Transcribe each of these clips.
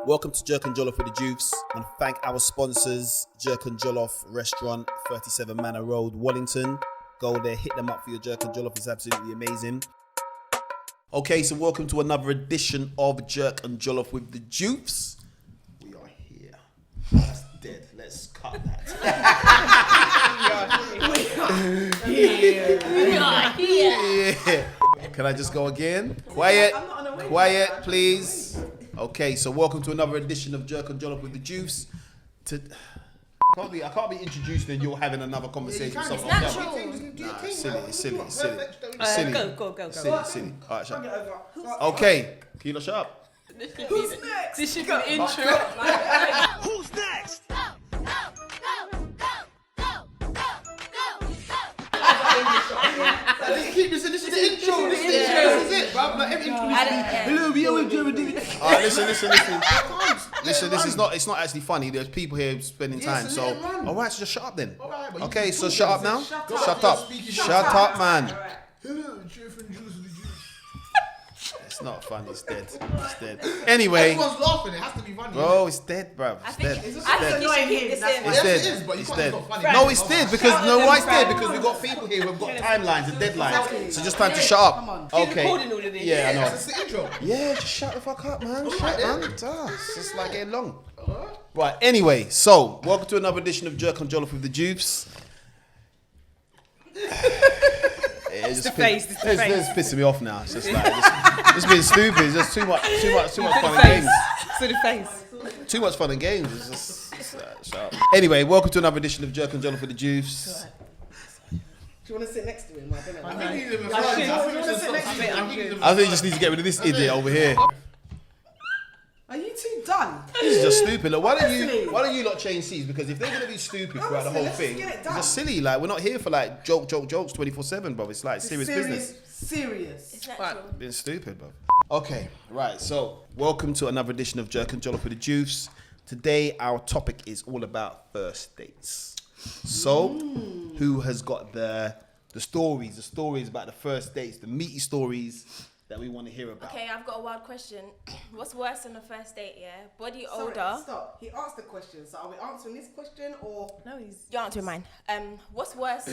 Welcome to Jerk and Jollof with the Joofs. And thank our sponsors, Jerk and Jollof Restaurant, 37 Manor Road, Wallington. Go there, hit them up for your Jerk and Jollof. It's absolutely amazing. Okay, so welcome to another edition of Jerk and Jollof with the Joofs. We are here. That's dead. Let's cut that. We are here. Yeah. Can I just go again? Quiet, please. Okay, so welcome to another edition of Jerk and Jollof with the Joofs. I can't be introduced and you're having another conversation. It's natural. It's silly. Go. Silly. All right, shut up. Okay, can you not shut up? Who's next? This should be the intro. Who's next? This is the intro. This is it, bro. Like every intro. Hello, we always do it. All right, listen. Listen, it's not actually funny. There's people here spending time. So, all right, so just shut up then. Okay, so shut up now. Shut up. Shut up, man. Hello, Jeff and Juice. It's not funny. It's dead. Anyway. Everyone's laughing. It has to be funny. Bro, it's dead, bro. It's dead. I think you should keep this in. It's dead. It's dead. not funny. No, it's dead because why it's dead? Because we've got people here who've got timelines and deadlines. So just time to shut up. Okay. Recording all of this. Yeah, I know. That's the intro. Yeah, just shut the fuck up, man. Shut, man. It's just like getting long. Right. Anyway, so welcome to another edition of Jerk and Jollof with the Joofs. It's the face. It's pissing me off now. It's just like it's being stupid. It's just too much fun and games. To the face. Too much fun and games. It's just shut up. Anyway, welcome to another edition of Jerk and Jollof with the Joofs. Do you want to sit next to him? I don't know. I think you live in I should. I think you just need to get rid of this idiot over here. Are you two done? This is just stupid. Look, why don't you lot change seats? Because if they're gonna be stupid throughout the whole let's thing, get it it's done. just silly. Like we're not here for like jokes 24/7, bro. It's like serious business. Serious. It's natural. Being stupid, bro. Okay, right. So welcome to another edition of Jerk and Jollof with the Joofs. Today our topic is all about first dates. So who has got the stories about the first dates, the meaty stories that we want to hear about? Okay, I've got a wild question. What's worse than a first date, yeah? Body Sorry, odor. stop. He asked the question, so are we answering this question or? No, you're answering mine. What's worse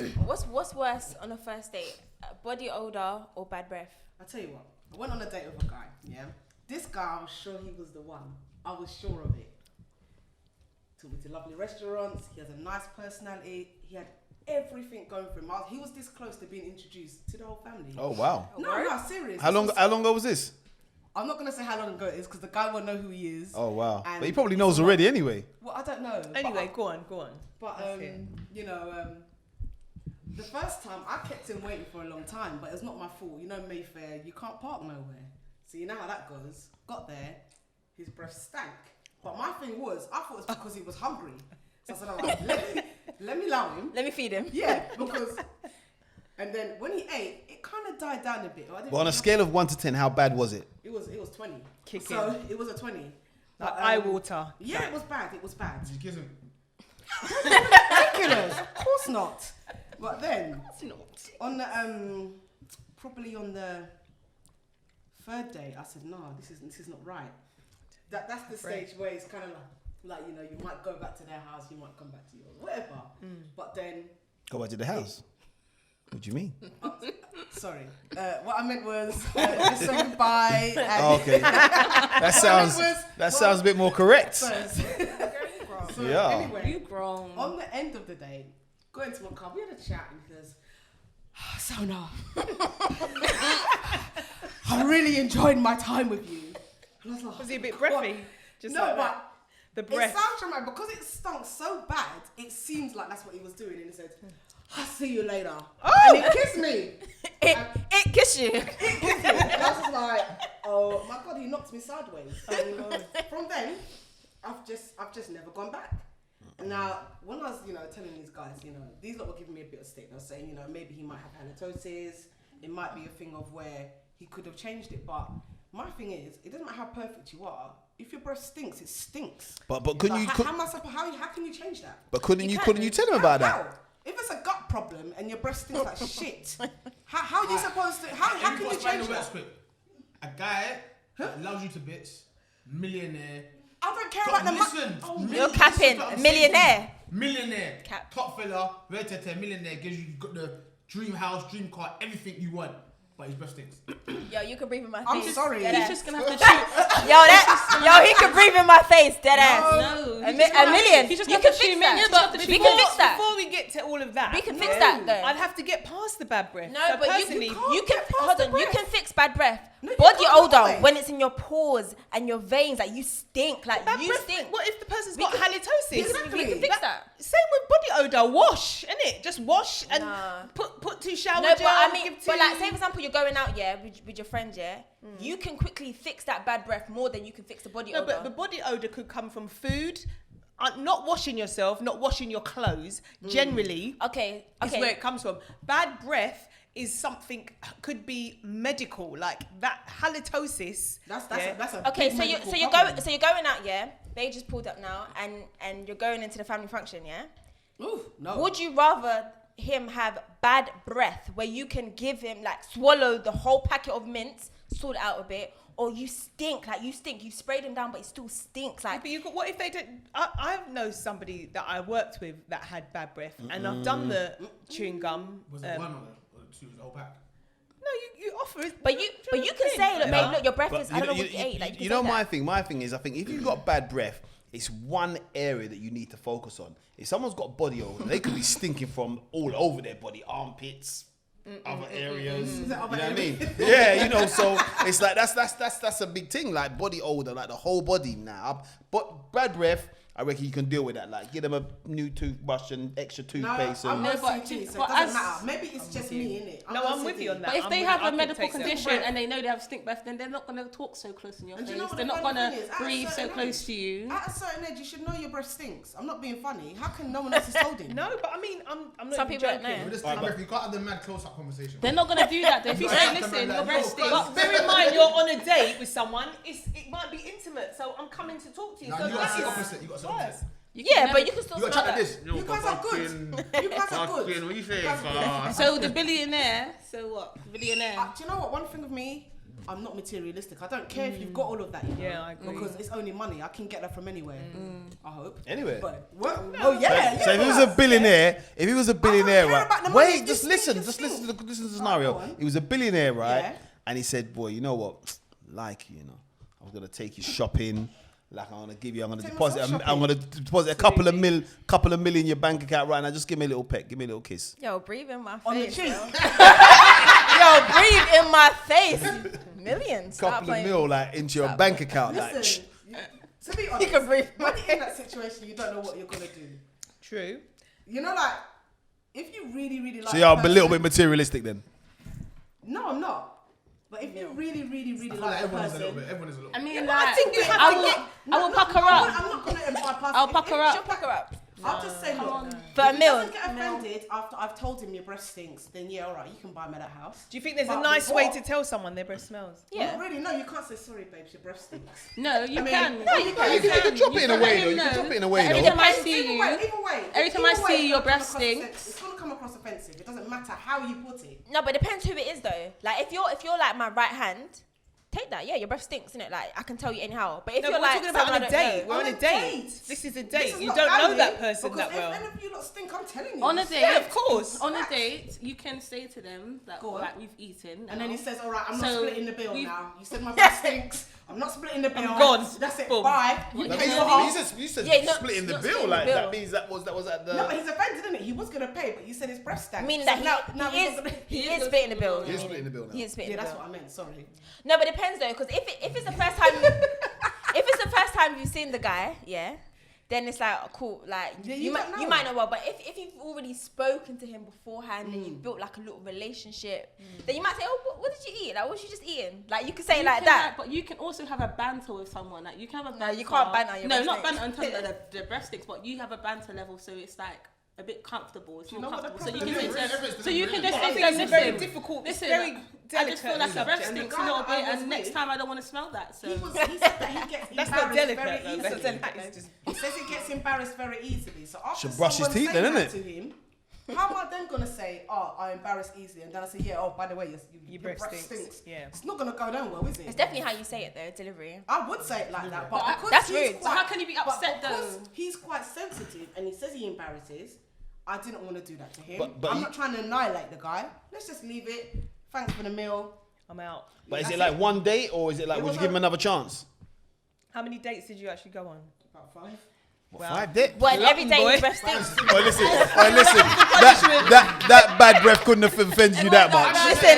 on a first date? Body odor or bad breath? I tell you what, I went on a date with a guy, yeah? This guy, I was sure he was the one. I was sure of it. Took me to lovely restaurants, he has a nice personality, he had everything going for him. He was this close to being introduced to the whole family. Oh wow! No, serious. How long ago was this? I'm not gonna say how long ago it is because the guy won't know who he is. Oh wow! And But he probably knows already anyway. Well, I don't know. Anyway, go on. But the first time I kept him waiting for a long time, but it's not my fault. You know, Mayfair, you can't park nowhere. So you know how that goes. Got there, his breath stank. But my thing was, I thought it was because he was hungry. So I said, all right, let me allow him. Let me feed him. Yeah, because. And then when he ate, it kind of died down a bit. But on a scale of 1 to 10, how bad was it? It was 20. Kicking. So it was a 20. Like eye water. Yeah, it was bad. It was bad. Did you kiss him? Ridiculous. Of course not. But then on the probably on the third day, I said, no, this is not right. That's the stage where it's kind of like you know, you might go back to their house, you might come back to yours, whatever. But then Go back to the house. What do you mean? sorry, what I meant was just say goodbye. And Oh, okay. That sounds a bit more correct. So Yeah. anyway, You grown. on the end of the day, going to my car, we had a chat and he goes, so no, I really enjoyed my time with you. And I was like, Was he a bit "God." breathy? Just No, like but that. The it breath. sounds dramatic because it stunk so bad. It seemed like that's what he was doing, and he said, "I'll see you later," and he kissed me. It kiss you. And I was just like, "Oh my god!" He knocked me sideways. And from then, I've just never gone back. And now, when I was telling these guys, these lot were giving me a bit of stick. They were saying, maybe he might have halitosis. It might be a thing of where he could have changed it, but my thing is, it doesn't matter how perfect you are. If your breath stinks, it stinks. But couldn't you? How can you change that? But couldn't you tell him about How? that? If it's a gut problem and your breath stinks like shit, how are you supposed to? How can you change that? A guy that loves you to bits, millionaire, I don't care about the Listen, You're capping. Millionaire. Cap. Top fella, millionaire, gives you got the dream house, dream car, everything you want, but his breath stinks. Yo, you can breathe in my face. I'm sorry. He's just gonna have to shoot. Yo, he can breathe in my face, dead ass. No, A million. He's just You gonna can shoot fix me. that. Yeah, But but we can fix that. Before we get to all of that, We can fix that though. I'd have to get past the bad breath. No, so but personally, you can get past hold the on. You breath. can fix bad breath. No, you Body can't, odor no way. when it's in your pores and your veins, like you stink, like bad you breath, stink. what if the person's We got can- halitosis? We can fix that. Same with body odor. Wash, innit? Just wash and Nah. put 2 shower No, gel. but I mean, give but like, two- say for example, you're going out, yeah, with your friend, yeah, you can quickly fix that bad breath more than you can fix the body no, odor. but the body odor could come from food, not washing yourself, not washing your clothes. Generally, Okay, is where it comes from. Bad breath is something could be medical, like that halitosis. That's a Okay, big so medical you're problem. going out, yeah. They just pulled up now, and you're going into the family function, yeah. Ooh, no. Would you rather him have bad breath, where you can give him like swallow the whole packet of mints, sort it out a bit, or you stink, like you stink, you sprayed him down, but it still stinks, like. But what if they don't? I know somebody that I worked with that had bad breath, and I've done the chewing gum. Was it one or two? Was the whole pack? No, you offer it. But you can say, look, babe, look, your breath is. I don't know what you ate. Like, You know my thing. My thing is, I think if you've got bad breath, it's one area that you need to focus on. If someone's got body odor, they could be stinking from all over their body, armpits, other areas. You know what I mean? Yeah, you know. So it's like that's a big thing. Like body odor, like the whole body now. But bad breath, I reckon you can deal with that. Like give them a new toothbrush and extra toothpaste. I'm and not but- CT, so but it doesn't as- matter. Maybe it's just me, innit? No, I'm with you on that. But if they I'm have with- I a can medical take that. condition and they know they have stink breath, then they're not going to talk so close in your And do face. you know what They're the not funny going thing to is? At a breathe so certain close age- to you. At a certain age, you should know your breath stinks. I'm not being funny. How can no one else has told him? No, but I mean, I'm not Some even people don't joking. know. With this thing, you can't have the mad close-up conversation. They're not going to do that. Though. If you say, Right. listen, Like, your breath no, stinks. But bear in mind, you're on a date with someone. It might be intimate, so I'm coming to talk to you. Now, so you got that to is opposite. You got to opposite. Yeah, but you can still You got to smell chat like that. this. You guys are good. You guys are good. What you saying? You guys are good. So the billionaire, so what? Billionaire. Do you know what? One thing with me, I'm not materialistic. I don't care if you've got all of that. You know, Yeah, I agree. Because it's only money. I can get that from anywhere. I hope. Anywhere. But well, yeah. So if he was a billionaire, care right? about the money, Wait, just just think, listen, just listen to think. the Go scenario. on. He was a billionaire, right? Yeah. And he said, "Boy, you know what? Like, you know, I'm gonna take you shopping. Like, I'm gonna give you. I'm gonna Take deposit. myself I'm gonna deposit a couple of million in your bank account right now. Just give me a little peck. Give me a little kiss. Yo, breathe in my face. On the cheek. Yo, breathe in my face. Millions. Stop Couple of playing. mil like into your bank account. Like, Listen, to be honest, can breathe. when you're in that situation, you don't know what you're gonna do. True. You know, like if you really, really like. so you're a the little person- bit materialistic then. No, I'm not. But if you really, really, really I feel like like the everyone is a little person, bit. Everyone is a little I bit. mean, I like, think you have I to will, get. I will pack her up. I'm not gonna bypass. I'll pack her She'll up. pack her up. I'll just say, look, on. For a if he meal. doesn't get offended after I've told him your breath stinks, then yeah, alright, you can buy me that house. Do you think there's a But nice way before- to tell someone their breath smells? Yeah. Not really, no, you can't say sorry, babes, your breath stinks. No, you I mean, can. no, you can. You can drop it in a can way let though. him You can know. drop it in a way Every though. time I see Either you, way, either way. every time I Either way, see your it's breath gonna come stink. across It's gonna come across offensive. It doesn't matter how you put it. No, but it depends who it is though. Like if you're like my right hand, take that. Yeah, your breath stinks, innit? Like I can tell you anyhow. But if No, you're but we're like talking about someone on I a don't date. know- We're on a date. This is a date. is You not don't know valid, that person because that well. If any of you lot stink, I'm telling you. On a date, Yeah, of course. On a date, you can say to them that Go on. like we've eaten, And then he says, alright, I'm not So, splitting the bill we've- now. You said my breath stinks. I'm not splitting the bill. gone. That's it. Boom. Bye. You But can- you said Yeah, not- splitting the not bill. splitting Like the that bill. means that was at the. No, but he's offended, isn't it? He was gonna pay, but you said his breath stank. Meaning So that now he he's is not gonna- he is splitting the bill. He is splitting the bill now. He is splitting Yeah, the that's bill. what I meant. Sorry. No, but it depends though, because if it's the first time, if it's the first time you've seen the guy, yeah, then it's like cool. Like Yeah, you don't might know. know well, but if you've already spoken to him beforehand and you've built like a little relationship, then you might say, oh, what did you eat? Like what was you just eating? Like you could say it like that. But you can also have a banter with someone. Like you can have a No, banter. you can't banter your No, breast not sticks. banter until the breast sticks, but you have a banter level, so it's like a bit comfortable. It's you more know what the comfortable. So you problem can is? say Everyone's to them. So you can just different. say I to think them, it's very listen. difficult. It's Listen, very I delicate. just feel like the breath And the stinks guy a little that I bit, was and next with- time I don't want to smell that. So He said that he gets That's not embarrassed delicate, very though. easily. That's delicate. It's just He says he gets embarrassed very easily. So after Should brush his someone teeth saying then, that innit? to him, How am I then gonna say, oh, I embarrass easily, and then I say, yeah, oh, by the way, your breath breath stinks. Yeah. It's not gonna go down well, is it? It's definitely how you say it though, delivery. I would say it like that, but because That's he's rude. So how can you be upset but though? because he's quite sensitive and he says he embarrasses, I didn't want to do that to him. But I'm you- not trying to annihilate the guy. Let's just leave it. Thanks for the meal. I'm out. But is That's it like it. one date or is it like, It would was you give him a- another chance? How many dates did you actually go on? About 5. Wow. 5 dates? Well, every day boy. his breath stinks. Oh, listen. That bad breath couldn't have offended you that much. Listen,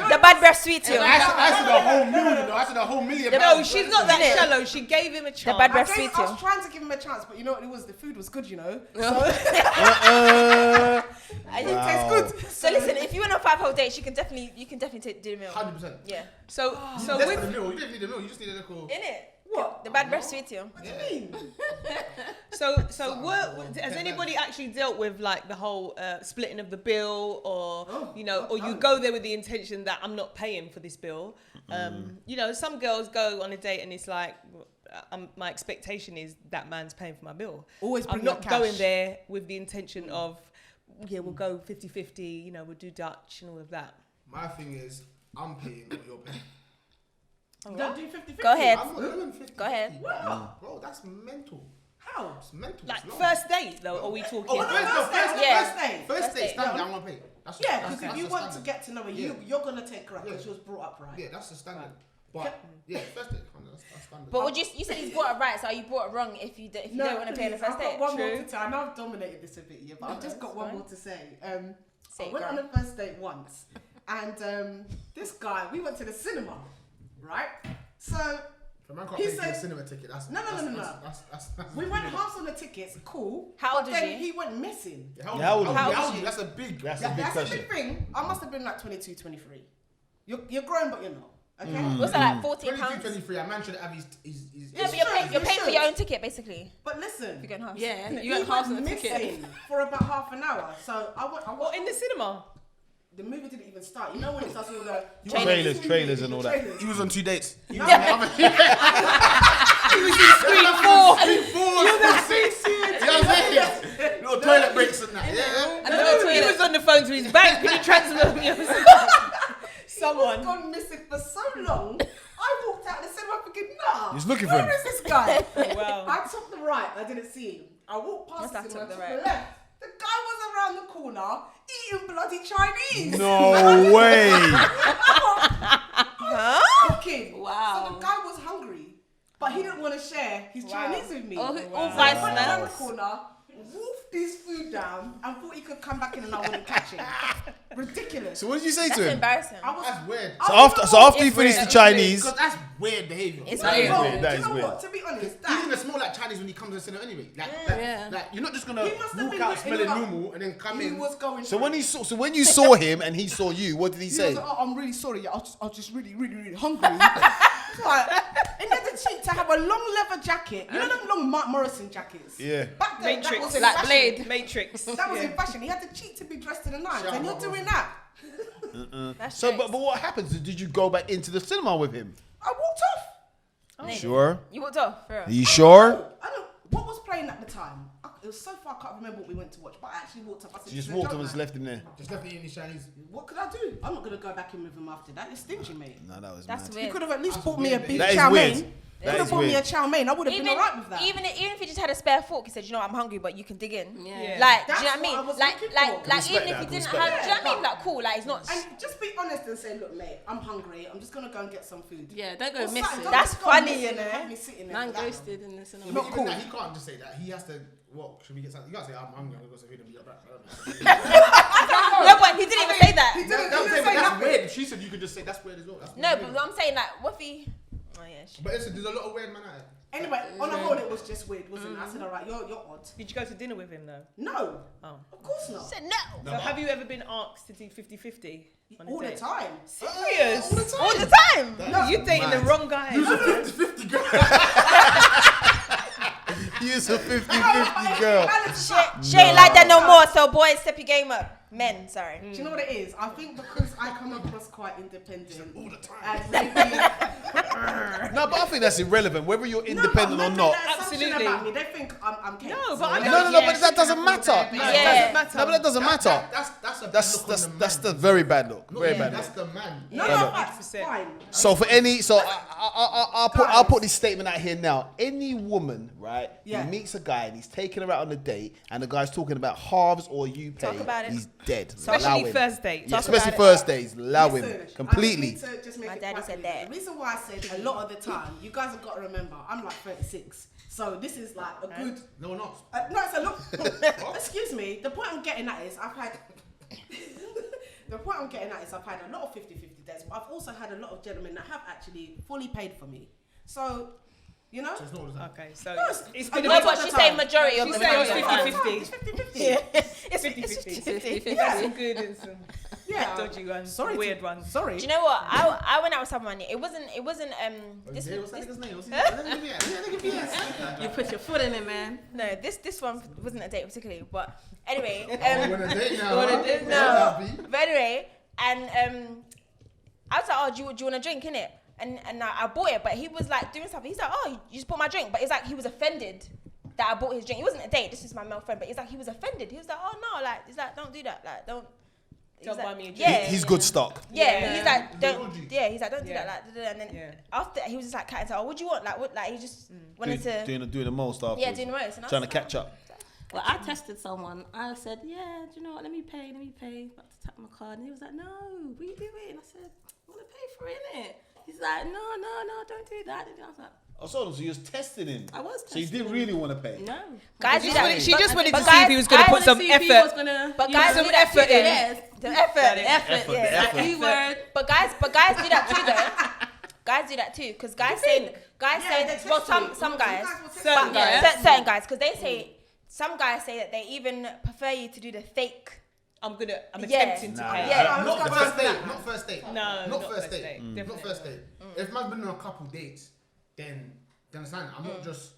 the bad breath sweet to you. I said the whole million, you know. I said the whole million. No, she's not that Innit? shallow. She gave him a chance. bad I breath sweet was too. trying to give him a chance, but you know what it was? The food was good, you know. So I it think tastes good. So listen, if you went on 5 whole dates, you can definitely do the meal. 100%. Yeah. So That's for the with meal. You didn't need the meal. You just need a little. In it. What? The bad breath sweet to you. What do you mean? has anybody actually dealt with like the whole splitting of the bill, or or you no. go there with the intention that I'm not paying for this bill? Some girls go on a date and it's like, my expectation is that man's paying for my bill. Always I'm bring your not cash. going there with the intention of, we'll go 50-50, we'll do Dutch and all of that. My thing is, I'm paying what you're paying. You don't do 50-50. Go ahead. I'm not doing 50. Go ahead. Wow. Bro, that's mental. How? It's mental. Like it's long. first date though, are we talking? Oh, First date. Yeah. First date. First date, date. standard, I'm gonna pay. That's Yeah, that's- because if that's you the want to standard. get to know her, Yeah. you're gonna take her up Yeah. because she was brought up right. Yeah, that's the standard. But yeah, first date, that's standard. But would you said he's brought it right, so are you brought it wrong if you don't want to pay on the please, first I've date? got one more True. to tell. I know I've dominated this a bit, yeah, but I've just got one fine. more to say. Say I it, went girl. on a first date once, and this guy, we went to the cinema, right? So If a man can't He pay for a said- cinema ticket, that's No. That's we went halves on the tickets, cool. How old but was then you? he went missing. Yeah, Yeah, how old was you? That's a big. That's a big That's question. the big thing. I must have been like 22, 23. You're grown, but you're not. Okay. What's that like, 14 22, pounds? 23. A man should have his. Yeah, but It's you're true, paying you for should. your own ticket basically. But listen, If you're going half. Yeah, he you went half on the missing ticket. for about half an hour. So I went. What, in the cinema? The movie didn't even start. You know when it starts all the Trailers and all that. trailers? He was on 2 dates. No, Screen 4. Little toilet breaks and that. Yeah. No, he was on the phone to his bank. Can you transfer me? He Someone. was gone missing for so long. I walked out of the cinema thinking, nah. You was looking for where him. is this guy? Wow. I took the right. I didn't see him. I walked past Must the have cinema. I took took the the right. left. The guy was around the corner eating bloody Chinese. No way. Cooking. Wow. So the guy was hungry, but he didn't want to share his Chinese with me. All So vice I went around the man. corner, wolfed his food down, and thought he could come back in and I wouldn't catch him. Ridiculous. So what did you say That's to him? embarrassing. I was. That's weird. So after you It's finished the weird. Chinese, Because that's weird behavior. It's That is weird. weird. That Do is you know weird. what? To be honest, He's that gonna smell like Chinese when he comes to the cinema anyway. Yeah. Like you're not just gonna He must have walk been out written smelling up. normal and then come he in. was going. So through. when you saw him and he saw you, what did he He say? was like, oh, I'm really sorry. I was just really hungry. Like, and then the cheek to have a long leather jacket. You know them long Mark Morrison jackets? Yeah. Back then, that Matrix. was in Like fashion. Blade. Matrix. That was Yeah. in fashion. He had the cheek to be dressed to the nines, Shut and you're up, doing Morrison. that. That's So, jokes. but what happens? Did you go back into the cinema with him? I walked off. Nigga. Sure. You walked off, for Are real. you sure? I don't. What was playing at the time? It was so far, I can't remember what we went to watch. But I actually walked off. I said, You just "No, walked don't, and just man." left him there. Just left it in his Chinese. What could I do? I'm not gonna go back in with him after that. It's stingy, mate. No, that was That's mad. weird. You could have at least That's bought me a weird, beef That is chow weird. mein. That Could have is bought me a weird. chow mein. I would have been alright with that. Even if you just had a spare fork, he said, you know what, I'm hungry, but you can dig in. Yeah. Like, That's do you know what I what mean? I was Like, looking like, for. like, Respect even if that, you didn't respect have, that. do you know what I mean? Like, cool, like, it's not. And just be honest and say, look, mate, I'm hungry. I'm just gonna go and get some food. Yeah, don't go Or something. missing. Don't That's just go funny, missing you and know. have me sitting there Man for that long. ghosted in the cinema. Yeah, Not but cool. even that, he can't just say that. He has to. What should we get something? You can't say I'm hungry. I'm gonna go some food and be right back. No, but he didn't even say that. He didn't That's say nothing. weird. She said you could just say that's weird as well. That's No, weird. but what I'm saying, like, what if he. Oh, yeah. But listen, there's a lot of weird men out there. Anyway, on the whole, it was just weird, wasn't it? I said, all right, you're odd. Did you go to dinner with him though? No, Oh. of course not. Said no. So have you ever been asked to do 50-50 on a All the date? time. Serious? All the time. No, You're dating the mad. wrong guy. Who's a 50-50 girl? You're a 50-50 girl. She ain't like that no more, so boys, step your game up. Men, sorry. Do you know what it is? I think because I come across quite independent. All the time. And maybe, No, but I think that's irrelevant, whether you're independent or not. Absolutely. About me. They think I'm Kate. No, but I No, but that doesn't matter. No, Yeah. it doesn't matter. No, but that doesn't matter. That's a bad That's look on the that's man. the very bad look. No, Very yeah, bad that's look. the man. No, Yeah. that's fine. So for any, I'll put this statement out here now. Any woman, right, Yeah. who meets a guy and he's taking her out on a date, and the guy's talking about halves or you pay, Talk about it. he's dead. Especially Allow him. first dates. Yeah, Talk especially about it. first days. Allow him Listen, completely. I need to just make My it daddy quite said clear. that. The reason why I said a lot of the time, you guys have got to remember, I'm like 36. So this is like a good. No, we're not. No, it's a lot. Excuse me. The point I'm getting at is I've had. The point I'm getting at is I've had a lot of 50-50 dates, but I've also had a lot of gentlemen that have actually fully paid for me. So, you know. So it's not all the time. Okay, so No, it's a been No, lot a but of the she's time. saying majority of She's the saying time. it's 50-50. It's 50-50. It's 50-50. 50-50. Yeah. some good and some Yeah. dodgy ones, Sorry. weird ones. Sorry. Do you know what? I went out with someone. It wasn't this What's that nigga's name? What's his name? You put your foot in it, man. no, this one wasn't a date particularly, but anyway, Oh, when a date now. When a huh? date no. Yeah, B. But anyway, and I was like, oh, do you want a drink, innit? And I bought it, but he was like doing stuff. He's like, oh, you just bought my drink, but it's like he was offended that I bought his drink. It wasn't a date. This is my male friend, but it's like he was offended. He was like, oh no, like he's like, don't do that, like don't. Don't like, buy me a drink. Yeah, He's good stock. yeah. Yeah. He's like, The don't. orgy. Yeah, he's like, don't do Yeah. that, like, da, da, da. And then Yeah. after he was just like, cat and oh, what do you want? Like, what? Like he just wanted to. Doing the most afterwards. Yeah, doing the most. And I Trying to was like, catch up. Well, I tested someone. I said, yeah, do you know what? Let me pay. About to tap my card. And he was like, no, what are you doing? I said, I want to pay for it, innit? He's like, no, don't do that. And I was like, I saw him, so you was testing him. I was So you testing didn't him. really want to pay. no. guys do that. She just wanted but to see if he was going to guys put some effort. But guys some do that too, effort in. though. Yes. The effort. Effort. Yeah. the effort. That E-word. But guys do that too, though. Guys do that too, because guys say, well, some guys, Certain but guys. certain guys, because they say some guys say that they even prefer you to do the fake. I'm Yeah. attempting to Nah, pay. Yeah. I was Not gonna first say date. that. Not first date. No, Not first date. Not Definitely first date. If man's been on a couple dates, then you understand? I'm not just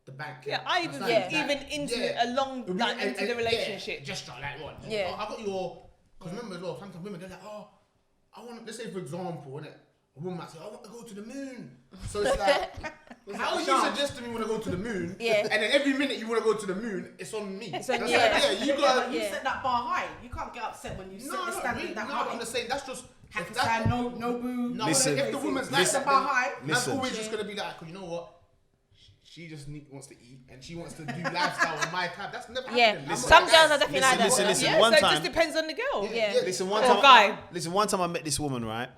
the bank. Yeah, I even Understand? Yeah. even into Yeah. along It'll be- like into the yeah, relationship. gesture like what? Yeah. I got your. Because remember as well, sometimes women they're like, oh, I want. Let's say for example, innit? A woman might say, I want to go to the moon. So it's like, how would you suggest to me want to go to the moon? Yeah. And then every minute you want to go to the moon, it's on me. It's on That's you. like, yeah, you got. You Yeah. set that bar high. You can't get upset when you set No, the not standard really. that No, high. I'm just saying that's just. Have if to that's- say no boo. No, Listen, if the woman's like listen, that, bar then high. that's listen. always just gonna be like, you know what? She just wants to eat and she wants to do lifestyle on my tab. That's never Yeah, happening. I'm some not- girls are definitely like that. listen. Yeah, One so it time- just depends on the girl. Yeah. Listen, one Or time, guy. Listen, one time I met this woman, right?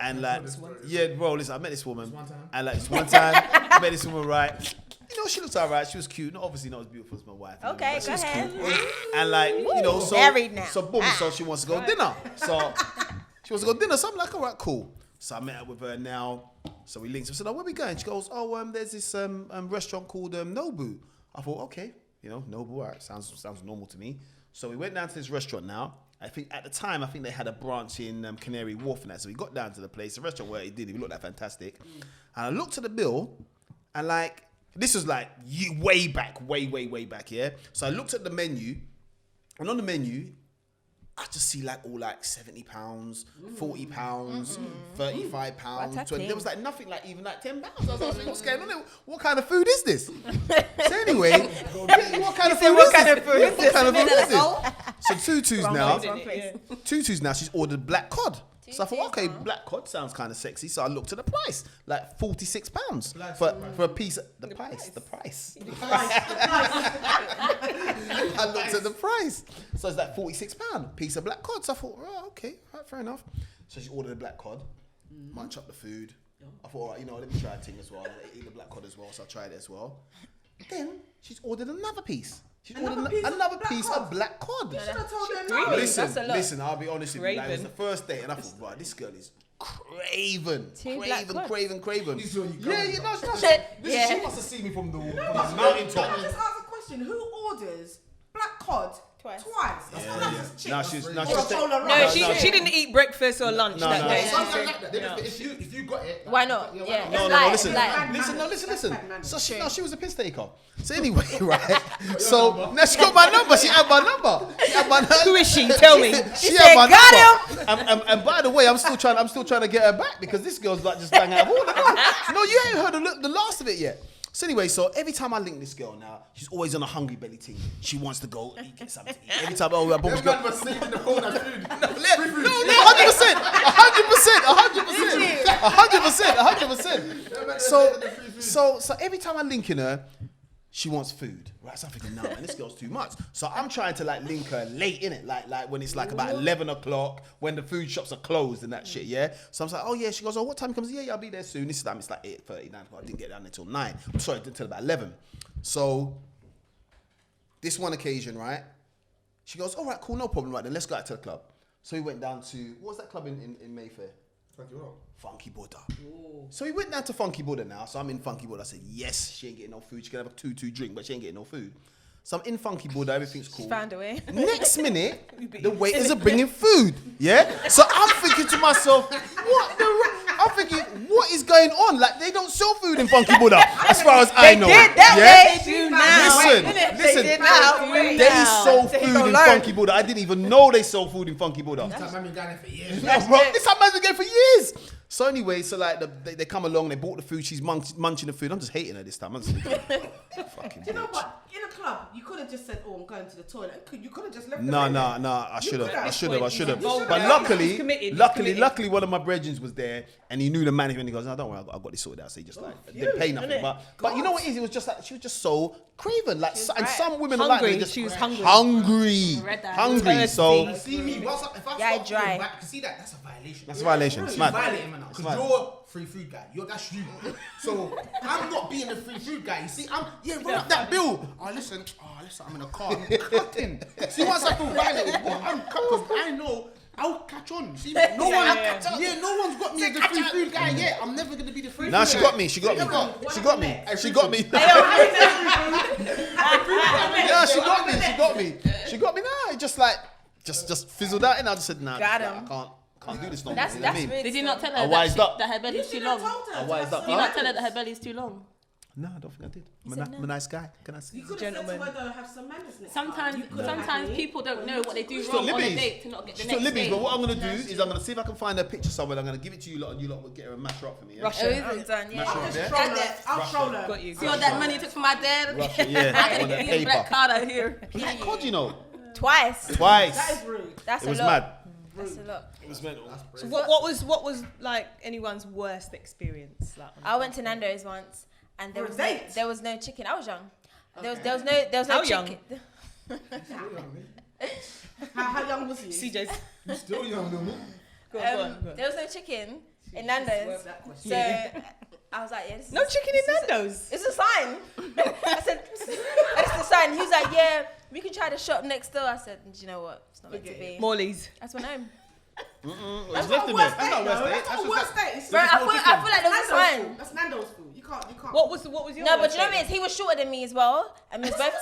And like, yeah, bro, listen, I met this woman. one time? And like, this one time, I met this woman, right? You know, she looked alright. She was cute. Not obviously not as beautiful as my wife. Okay, but she go was ahead. cute. And like, you know, so Married now. So boom, so she wants to go dinner. So she wants to go dinner. So I'm like, alright, cool. So I met up with her now. So we linked. I said, oh, where we going? She goes, oh, there's this restaurant called Nobu. I thought, okay, you know, Nobu, alright, sounds normal to me. So we went down to this restaurant now. I think at the time, I think they had a branch in Canary Wharf and that. So we got down to the place, the restaurant where it did. It looked like fantastic. And I looked at the bill, and like, this was like way back, way back, yeah? So I looked at the menu, and on the menu, I just see like all like £70, £40, £35, What a 20. thing. There was like nothing like even like £10. I was like, what's going on there? What kind of food is this? So anyway, what kind of food is this? What kind of food is this? So Tutu's now. Wrong place. Tutu's now, she's ordered black cod. So I thought, okay, black cod sounds kind of sexy. So I looked at the price, like £46 for a piece. The price. I looked at the price. So it's like £46 piece of black cod. So I thought, oh, okay, right, fair enough. So she ordered a black cod, munch up the food. I thought, all right, you know, let me try a thing as well. Eat the black cod as well. So I tried it as well. Then she's ordered another piece. She's ordered another piece of black cod. You should have told her no. That's a lot. Listen, I'll be honest with you. Like, it was the Craven. first date, and I thought, right, this girl is craven. black cods. Craven. This is where you come Yeah, from. you know, Yeah. She must have seen me from the Can I mountaintop. just ask a question? Who orders black cod Twice. No, she's No, she didn't eat breakfast or lunch No, that no, day. no. Something like that. If you got it. Why not? Yeah, Yeah. No, It's listen. like- Listen. So she was a piss taker. So anyway, right? So now she got my number. She had my number. Who is she? Tell me. She had my number. And by the way, I'm still trying to get her back because this girl's like just banging out of order. No, you ain't heard the last of it yet. So anyway, so every time I link this girl now, she's always on a hungry belly team. She wants to go get something to eat. Every time, I bought this girl. was sleeping the phone as food. No, 100%. So every time I link in her, she wants food, right? So I'm thinking, no, man, this girl's too much. So I'm trying to like link her late in it, like when it's like about 11 o'clock, when the food shops are closed and that shit, yeah? So I'm like, oh yeah, she goes, oh, what time comes? Yeah, I'll be there soon. This time it's like 8:30, 9 o'clock. I didn't get down until 9. I'm sorry, until about 11. So this one occasion, right? She goes, all right, cool, no problem, right then, let's go out to the club. So we went down to, what was that club in Mayfair? Funky Buddha. So we went down to Funky Buddha now. So I'm in Funky Buddha. I said, yes, she ain't getting no food. She can have a 2-2 drink, but she ain't getting no food. So I'm in Funky Buddha. Everything's cool. She found a way. Next minute, the waiters are bringing food. Yeah? So I'm thinking to myself, I'm thinking, what is going on? Like, they don't sell food in Funky Buddha, as far as I know. Did that yeah? they do now. Listen, they sell food in Funky Buddha. I didn't even know they sell food in Funky Buddha. This time I've been down there for years. No, bro, this time man's been going for years. So anyway, so like they come along, they bought the food, she's munching the food. I'm just hating her this time. I'm just fucking Do you know bitch. what? In a club, you could have just said, "Oh, I'm going to the toilet." You could have just left. No, I should have. could've. But He's committed. luckily, one of my brethren was there, and he knew the management. He goes, "No, don't worry, I got this sorted out." So he just didn't pay nothing. But you know what it is? It was just like she was just so craven. Like, and some women are like Hungry. they just She was hungry. hungry. Thirsty. So See me, if I start dry. feeling back, see that's a violation. that's a violation. It's mad. Violating man, It's because mad. you're free food guy. That's you. So I'm not being a free food guy. You see, run up that bill. Listen, I'm in a car. I'm cutting. See, once I feel violated, I'm cutting because I know I'll catch on. See, no one's got me as the free food guy yet. I'm never gonna be the free food guy. Nah, she got me. She got me. Yeah, she got me. Nah, it just like just fizzled out, and I just said, nah, Got I him. can't do this no more. That's You know what I mean? really Did you not tell I her wised up. that her belly's too long? I wised up. Did you not tell her that her belly's too long? No, I don't think I did. I'm a nice guy. Can I say? You could have said to her, though, have some manners next time. Sometimes people don't know what they do She's wrong got on a Libby's. date to not get the She's next got Libby's, date. but what I'm gonna do is I'm gonna see if I can find her picture somewhere. I'm gonna give it to you lot, and you lot will get her and mash her up for me. Yeah? Oh, is it done? Yeah. Mash her up, yeah? I'll troll her. Got you. See all that money you took from my dad? Russia, yeah, I on gotta the give you a black paper. card out here. Black card, you know. Twice. That is rude. That's It was a lot. mad. That's a lot. It was mental. So what was like anyone's worst experience? Like, I went to Nando's once, and For a date? there was no chicken. I was young. There was How no young? chicken. How young was he? CJ's. You're still young, though, man. Go on. There was no chicken in Nando's. That question. So I was like, yeah, this No is, chicken in Nando's. It's a sign. I said, it's the sign. He was like, yeah, we can try the shop next door. I said, do you know what? It's not meant to be. Morley's. That's went home. It's left in there. That's not worst date. That's a worst date. Bro, I feel like there was a sign. That's Nando's food. You can't. What was your No, but worst you know what date? it is? He was shorter than me as well. And we was both,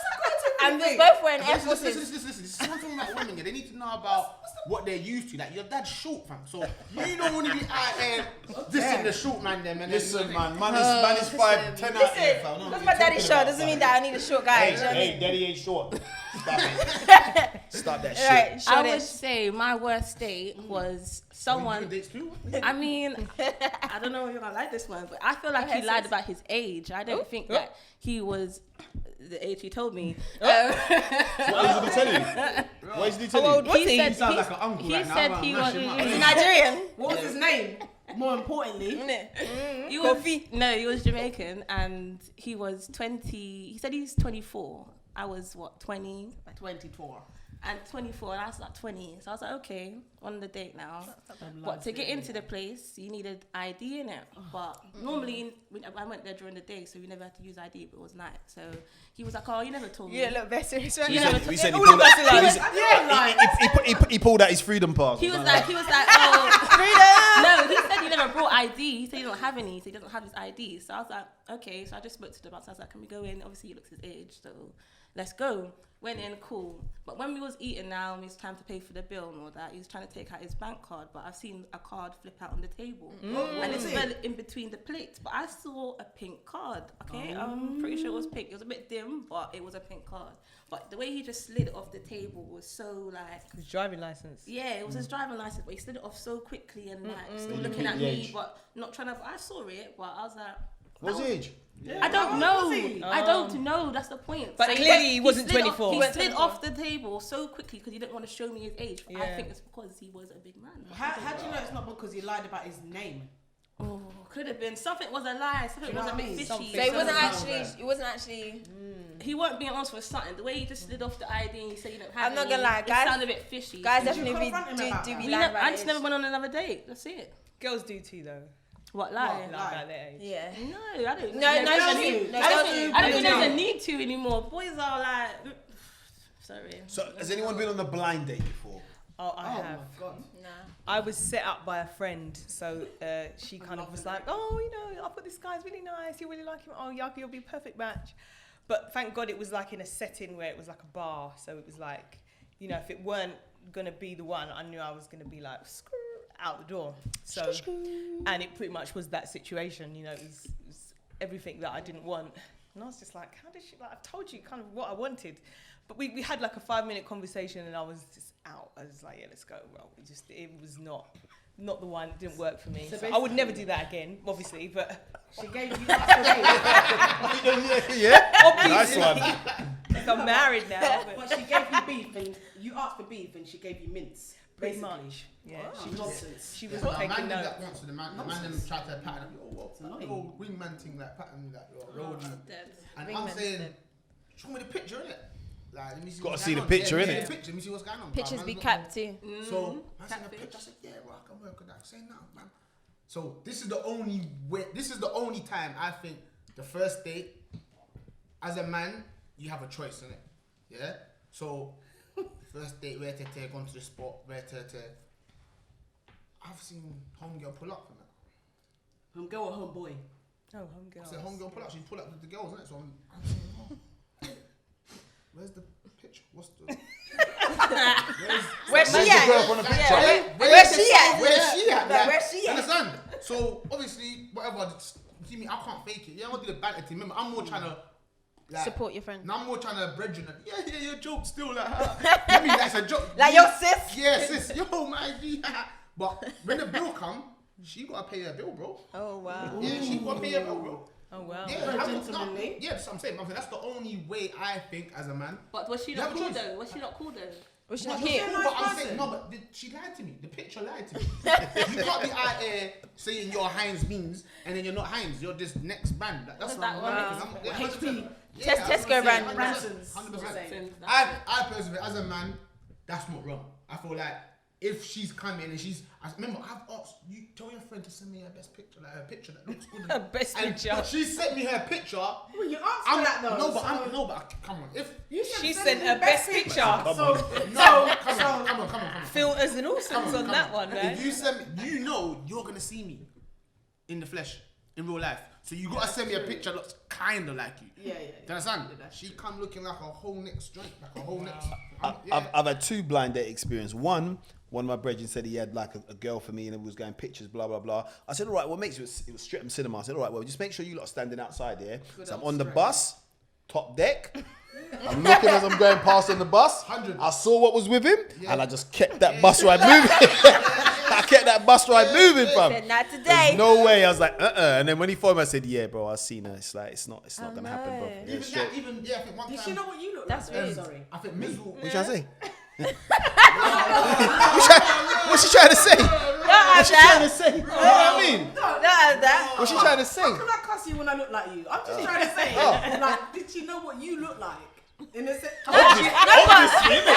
and we was date. both wearing Air Listen, Forces. listen. One thing about women, they need to know about what they're used to. Like, your dad's short, fam. So you don't want to be out there dissing the short man, them. And Listen, man is 5'10" out there, fam. Listen, because my daddy's short doesn't mean that I need a short guy. Do you know what I mean? Daddy ain't short. Stop that shit. Right, I short would ish. say my worst date was someone. dates too? I mean, I don't know if you're gonna like this one, but I feel like he Okay, lied sis. about his age. I don't think that he was the age he told me. What is he telling you? What is he telling you? old was he? said sounds like an uncle he right now. said I'm he gonna was. mash him up. Is he Nigerian? What was his name? More importantly, He was, no, he was Jamaican, and he was 20. He said he's 24. I was what, 20? 24. And 24, and I was like 20. So I was like, okay, on the date now. But to get into the place, you needed ID in it. But normally, I went there during the day, so we never had to use ID, but it was night. So he was like, oh, you never told me. You look very serious right You now. never We said he told pulled me. out. He pulled out his freedom pass. He was like, oh, Freedom! no, he said he never brought ID. He said he don't have any, so he doesn't have his ID. So I was like, okay. So I just spoke to the boss. I was like, can we go in? Obviously, he looks his age, so let's go. Went in, cool. But when we was eating now, and it's time to pay for the bill and all that, he was trying to take out his bank card, but I've seen a card flip out on the table. And it fell in between the plates. But I saw a pink card, okay? I'm pretty sure it was pink. It was a bit dim, but it was a pink card. But the way he just slid it off the table was so like... His driving license. Yeah, it was his driving license, but he slid it off so quickly and like still looking at me, but not trying to... I saw it, but I was like... What's his age? Yeah. I don't How old know. was he? I don't know. That's the point. But So clearly he wasn't slid 24. He slid off the table so quickly because he didn't want to show me his age. I Yeah. think it's because he was a big man. How do you know it's not because he lied about his name? Oh, could have been. Something was a lie. Something Do you was know a what I bit mean? fishy. So it wasn't Something actually. It wasn't actually. He weren't being honest with something. The way he just slid off the ID and he said he didn't have I'm not any, gonna lie, it guys- sounded a bit fishy. Guys Did you definitely confront him do about do that? be We lying never, about I just age. never went on another date. That's it. Girls do too, though. What, lie? What? Like at their age. Yeah. No, I don't. No, yeah, no, girls she do. do. No, I girls don't do. think- I don't They think there's do. a need to anymore. Boys are like, sorry. So has anyone been on a blind date before? Oh, I Oh have. my god. Nah. I was set up by a friend, so she kind of was like, "Oh, you know, I've got this guy's really nice. You really like him. Oh, yeah, you'll be a perfect match." But thank God it was like in a setting where it was like a bar, so it was like, you know, if it weren't gonna be the one, I knew I was gonna be like out the door. So, and it pretty much was that situation. You know, it was everything that I didn't want, and I was just like, "How did she? Like, I've told you kind of what I wanted." But we had like a 5-minute conversation and I was just out. I was like, yeah, let's go. Well, it was not the one. It didn't work for me. So So I would never do that again, obviously. But She gave you that Yeah. Nice one. like, I'm married now. but But she gave you beef, and you asked for beef, and she gave you mince. pretty basically. much, yeah. Wow. She was Nonsense. she was Well, taking man did notes. that once to the man. The man them Nonsense. tried to pattern up. Yo, what? It's That annoying. little wingman thing, like pattern that. Yo, roll you. Dead. And Wingman I'm saying, dead. show me the picture, innit? Like, let me see. Gotta what's see going the on. picture, Yeah, let me innit? see the picture. Let me see what's going on. Pictures Man's be not- capped too. So I seen the Catfish. picture. I said, yeah, bro, I can work with that. Say nothing, man. So this is the only way. This is the only time I think the first date, as a man, you have a choice, innit? Yeah. So first date, where to take onto the spot, where to. I've seen homegirl pull up from that. Home girl or home boy? Oh, I said homegirl. homegirl pull up. She pull up with the girls, innit? So I'm saying, oh, where's the picture? What's the? Where's she the at? girl from the picture? Yeah, where's she at? Where's she at? Like, where's she at? Understand? So obviously, whatever. See me, I can't fake it. Yeah, I want to do the banter thing. Remember, I'm more trying to like, Support your friend. Now I'm more trying to brethren. Yeah, your joke still like. I mean, that's a joke. Like your sis? Yeah, sis. Yo, my G. But when the bill come, she gotta pay her bill, bro. Oh wow. Yeah, she gotta pay her bill, bro. Oh wow. Yeah, Very I'm not- gentlemanly. yeah, that's what I'm saying. That's the only way I think as a man. But was she You not have a cool choice. though? Was she not cool though? Was she No, not you're cute? saying Nice but I'm person. saying no, but she lied to me. The picture lied to me. You can't be out here saying you're Heinz Beans and then you're not Heinz. You're just next band. That's What's what that one? I'm- yeah, HP. yeah, Tesco brand. 100%. I personally, as a man, that's not wrong. I feel like if she's coming and remember, I've asked you, tell your friend to send me her best picture, like her picture that looks good. Her best And picture. She sent me her picture. Well, you asked for that though. Come on. If You should She send sent me her the best picture. come on. Filters and all sorts on that one, man. If you send me, you know you're gonna see me in the flesh, in real life. So you gotta send me a picture that looks kinda like you. Yeah. Do you understand? Yeah, that's She come looking like a whole next joint, like a whole next. I've had 2 blind date experience. One of my brethren said he had like a girl for me and he was going pictures, blah, blah, blah. I said, all right, what makes it was Streatham Cinema. I said, all right, well, just make sure you lot are standing outside here. So I'm on the bus, top deck. I'm looking as I'm going past on the bus. 100. I saw what was with him and I just kept that bus ride moving. I kept that bus ride moving, fam. Said not today. There's no way. I was like, And then when he phoned me, I said, yeah, bro, I've seen her. It's like, it's not gonna happen, bro. no. Yeah, Even straight. that, I think one Did time. she know what you look That's like? rude. Sorry. I think Mizzle. What you trying to say? What's she trying to say? What's she trying to say? You know what I mean? What's she trying to say? How can I cuss you when I look like you? I'm just trying to say, like, did she know what you look like? In a sense. Obviously, innit?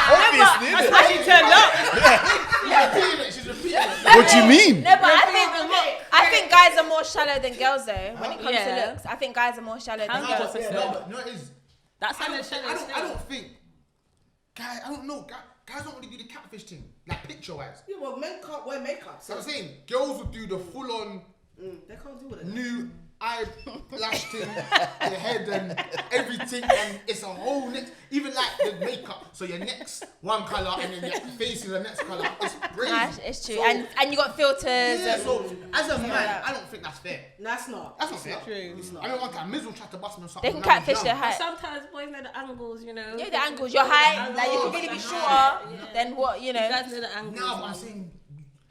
Obviously, innit? How she turned up? She's repeating it. What do you mean? No, but I think guys are more shallow than girls though. When it comes Yeah. to looks, I think guys are more shallow than girls. 100%. No, it is. That's I how don't think. Guys, I don't know. Guys don't really do the catfish thing, like picture wise. Yeah, well, men can't wear makeup. So So I'm saying, girls would do the full on they can't do it. new I lashed him, the head and everything, and it's a whole neck. Even like the makeup, so your neck's one colour and then your face is the next colour. It's crazy. It's true. So, and you got filters. yeah, and so as a man, I don't think that's fair. That's not. That's not fair. True. It's not. I mean, one time Mizzle tried to bust me or something. They can catfish their But height. sometimes boys know the angles, you know. Yeah, the angles. Your height, like you can really be shorter than what you know. You guys know the angles. Now, but I'm saying,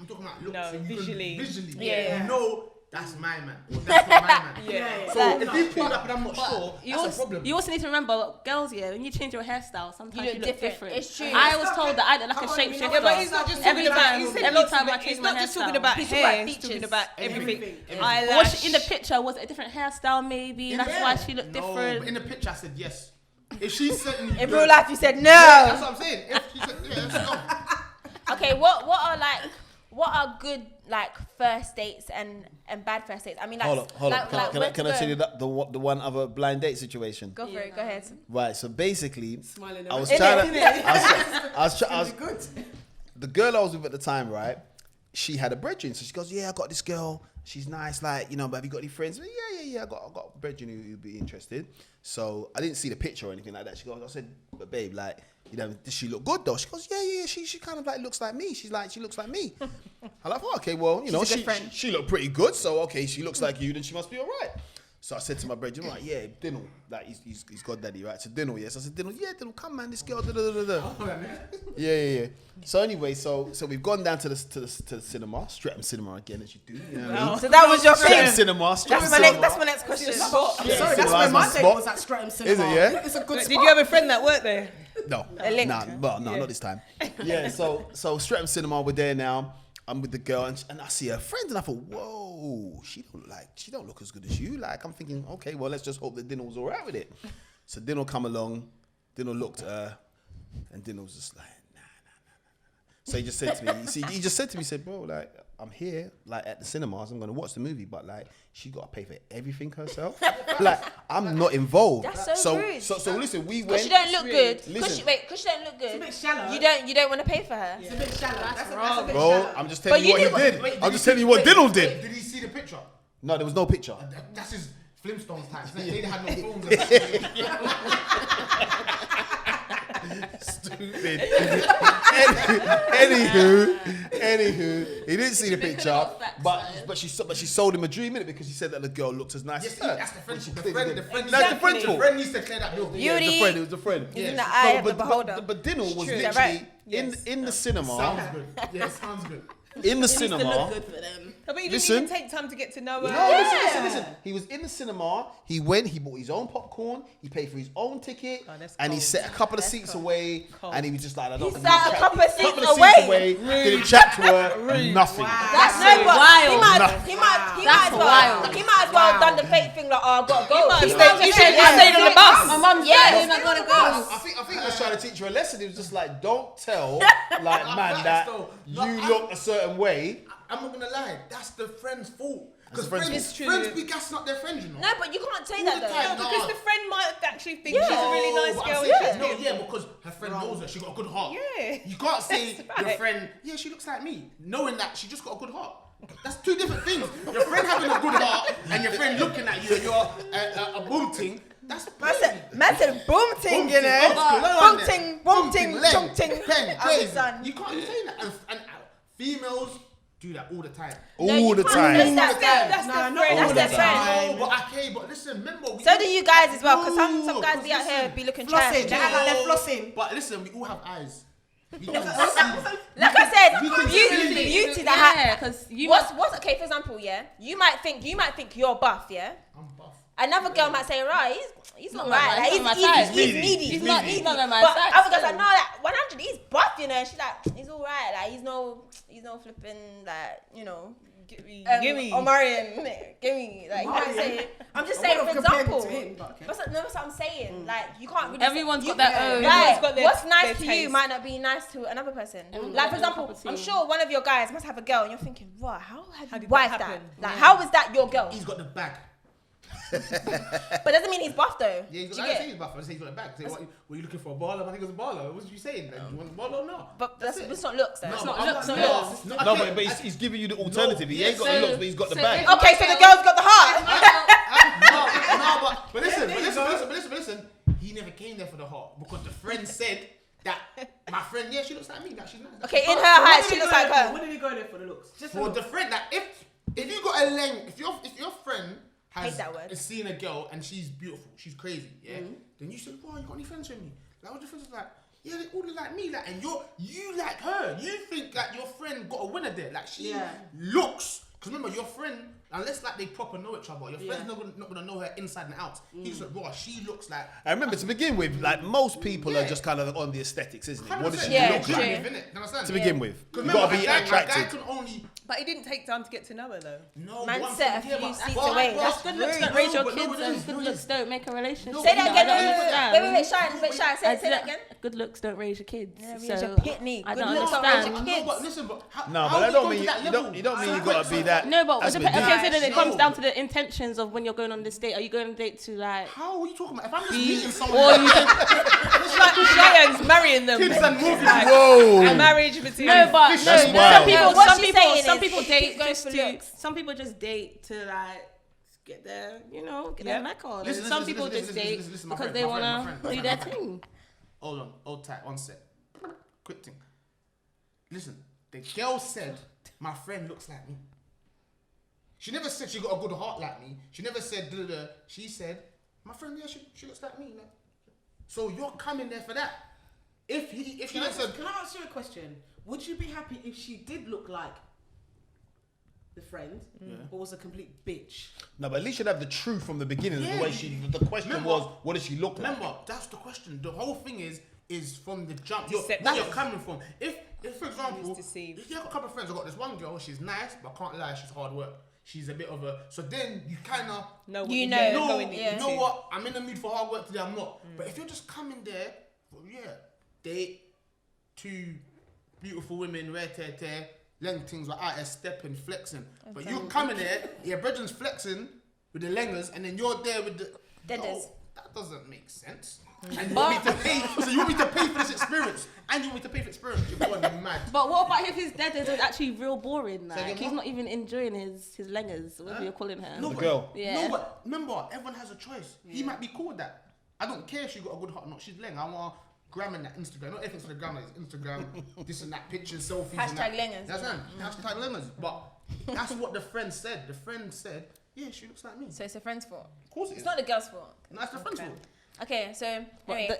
I'm talking about looks. No, and you can visually. Yeah. You know, that's my man. Or that's not my man. Yeah. So Like- if he pulled up and I'm not sure, You that's a also, problem. you also need to remember, girls, yeah, when you change your hairstyle, sometimes You you look look different. different. It's true. I was told that I look like a Come on, shapeshifter. Yeah, but he's not just every talking time, about, every time I he's change my not just hairstyle. talking about He's hair, talking about he's talking features. about Everything. everything. But Eyelash. what in the picture was it a different hairstyle, maybe? That's Yeah. why she looked No, different. but in the picture I said yes. If she said me In good- real life, you said no. Yeah, that's what I'm saying. If she said yeah, let's go. Okay, what are good like first dates and bad first dates? I mean, like, Hold on. like, like, where Can to I tell go? you the one other blind date situation? Go for it. Go ahead. Right. So basically, Smiling I was away. trying to. I was Good. the girl I was with at the time, right? She had a brethren, so she goes, "Yeah, I got this girl. She's nice, like, you know. But have you got any friends?" Yeah. I got a brethren who'd be interested. So I didn't see the picture or anything like that. She goes, I said, "But babe, like, you know, does she look good though?" She goes, "Yeah. She kind of like looks like me. She looks like me." I'm like, "Oh, okay, well, you know, She's a good friend. she looked pretty good. So okay, she looks like you, then she must be all right." So I said to my brethren, like, "Yeah, Dinnell, like he's goddaddy, right?" So Dinnell, yes. I said, Dinnell, come man, this girl, Yeah. So anyway, so we've gone down to the cinema, Streatham Cinema again, as you do. You know what I mean? So that was your Streatham thing. Cinema, Streatham That's Cinema. my next question. Sorry, that's Cinema where is my my date spot. was at Streatham Cinema. Is it, yeah? It's a good Did spot. you have a friend that worked there? No, link. no, not this time. Yeah, so Streatham Cinema, we're there now. I'm with the girl, and I see her friend, and I thought, whoa, she don't look as good as you. Like, I'm thinking, okay, well, let's just hope that Dinnell was all right with it. So Dinnell come along, Dinnell looked at her, and Dinnell was just like, nah. So he just said to me, he said, bro, like, I'm here, like, at the cinemas, I'm gonna watch the movie, but like, she gotta pay for everything herself. Like, I'm not involved. That's so rude. So listen, we Because went. she don't look good. Listen. Because she don't look good. It's a bit shallow. You don't want to pay for her. It's a bit shallow. That's a bit Bro, shallow. I'm just telling But you what you he knew did. Wait, I'm just telling you what Dinnell did. Did he see the picture? No, there was no picture. That's his Flintstones type. They had no phones. Stupid. Anywho, he didn't see the picture, but she sold him a dream in it because he said that the girl looked as nice Yes, as her. that's the friend. Which she The clearly friend. did. The friend. That's the friend's fault. The friend needs to clear that bill. Beauty. Yeah, it was the friend. Is in the eye of the beholder. But Dinnell was True. Is literally that right? in the cinema. Sounds good. Yeah, sounds good. In the It needs to look cinema. good for them. No, but you Listen. didn't even take time to get to know her. No, listen. He was in the cinema. He went. He bought his own popcorn. He paid for his own ticket, Oh, that's and he cold. set a couple of seats away. Cold. And he was just like, I don't. He think sat a chat- couple of seats seats away. Didn't chat to her. Nothing. That's so wild. He might That's wild. as well done the fake thing like, oh, I gotta go. might have He stayed- might have you said, should have stayed on the bus. My mum Yes. said, I gotta go. I think he was trying to teach her a lesson. He was just like, don't tell, like, man, that though. you look a certain way. I'm not gonna lie. That's the friend's fault. Because the friend's friends, fault. It's true. be gassing up their friends, you know. No, but you can't say All that the though. time. No, because the friend might actually think Yeah. she's a really nice But girl. I'm and saying, she's no, good. yeah, because her friend knows her. She got a good heart. Yeah. You can't say your right. friend, yeah, she looks like me, knowing that she just got a good heart. That's two different things. Your friend having a good heart and your friend looking at you and you're a boom ting. That's Man said boom ting, you know. Boom ting, boom ting, chunk ting. pen, I'm crazy. done. You can't say that. And females do that all the time. All the can't time. say that. That's Nah, the not friend. all That's the the time. friend. No, but okay, but listen, remember. So do you guys as well, because some No, guys be out because here listen, be looking trash. Flossing. They act like they're flossing. But listen, we all have eyes. We can see. Like I said, we can beauty see. that Yeah, because you what's okay, for example, yeah? You might think you're buff, yeah? I'm buff. Another girl might say, right, he's not Not right. my- Like, he's not he's my type. needy. He's not needy. my But type other girls still. like, no, like 100, he's buff, you know. And she's like, he's all right. Like he's no flipping, like, you know. Gimme. Omarion, innit? Gimme. Like you might say. I'm just I saying, would've for compared example. to him, but okay. That's what I'm saying. Like you can't really. Everyone's you, got their own. Right. Everyone's got their- What's nice their to you taste. might not be nice to another person. Everyone's Like got for their own example, cup of I'm tea. sure one of your guys must have a girl, and you're thinking, wow, how have you did that wifed that? happen? Like Yeah. how is that your girl? He's got the bag. But doesn't mean he's buff though. Yeah, he's Do got, you I get say it? he's buff. I say he's got a bag. Say, what, were you looking for a baller? I think it was a baller. What was you saying? Like, you want a baller or not? But that's not looks though. No, It's but not I'm looks. not- Not no, looks. no, No, okay, but he's giving you the alternative. He ain't got so- the looks, but he's got the so bag. if- Okay, so the girl's got the heart. listen, he never came there for the heart because the friend said that my friend, yeah, she looks like me, that she's nice. Okay, in her height, she looks like her. When did he go there for the looks? Just For the friend, that if you got a length, if your friend Hate that word. is seeing a girl and she's beautiful, she's crazy, yeah, then you say, "Wow, you got any friends with me?" Like, what your friends like? Yeah, they all look like me, like, and you like her. You think that your friend got a winner there, like she looks. Because remember, your friend, unless like they proper know each other, your friend's not gonna know her inside and out. He's like, bro, she looks like. I remember to begin with, like most people are just kind of on the aesthetics, isn't it? What does she Yeah, look true. like? To begin with, Because you remember, got to be a guy attracted. can only. But it didn't take time to get to know her though. No, Man one set thing, a few but- seats but- away. but- That's Good looks don't No, raise your but no, kids, but and listen, good looks don't make a relationship. Say that No, again. I don't understand. Wait, Shine, say that again. Good looks don't raise your kids. Yeah, so raise your pitney. I Good don't looks don't understand. raise your No, kids. but listen, but how, No, how but that we don't go mean to that you level? don't mean you got to be that. No, but That's okay, so then it ridiculous. comes No. down to the intentions of when you're going on this date. Are you going on a date to like? How are you talking about? If I'm just meeting someone, Or you It's like Cheyenne's marrying them. kids and movies, Whoa. Marriage between. no, but no, That's some wild. people, No, what some she's people, saying some is people keep date going just for to. looks. Some people just date to like get their, get Yeah. their neck on. Listen, Some listen, people listen, just listen, date listen, listen, my because friend, they my wanna friend, my do friend, their my friend. thing. Hold on, hold tight, one sec. Quick thing. Listen, the girl said my friend looks like me. She never said she got a good heart like me. She never said da. She said my friend, yeah, she looks like me. Like. So you're coming there for that. If she said, Can I ask you a question? Would you be happy if she did look like the friend, but was a complete bitch? No, but at least you'd have the truth from the beginning. Yeah, The way the question remember- was, what does she look like? remember, that's the question. The whole thing is from the jump. Deception. Where you're coming from. If for example, He's deceived. if you have a couple of friends, I've got this one girl, she's nice, but I can't lie, she's hard work. She's a bit of a. So then you kind of. No, You what know. you're No, going yeah. you know into. what? I'm in the mood for hard work today. I'm not. But if you're just coming there, well, date two beautiful women, rare tear, length things like out stepping, flexing. But you're coming there, your brethren's flexing with the lengers, and then you're there with the Deaders. that doesn't make sense. And you want me to pay? So you want me to pay for this experience, and you want me to pay for experience? You're going mad. But what about if his dead is actually real boring? Say again, Like he's what? not even enjoying his lengers, whatever you're calling her. No, The but, girl. Yeah. No, but remember, everyone has a choice. He might be cool with that. I don't care if she got a good heart or not. She's leng. I want gram in that Instagram. Not everything's for the gram. Like Instagram, this and that, pictures, selfies. and that. Hashtag lengers. That's right. Hashtag lengers. But that's what the friend said. The friend said, yeah, she looks like me. So it's a friend's fault. Of course it is. It's not the girl's fault. No, that's the friend's fault. Okay, so But anyway,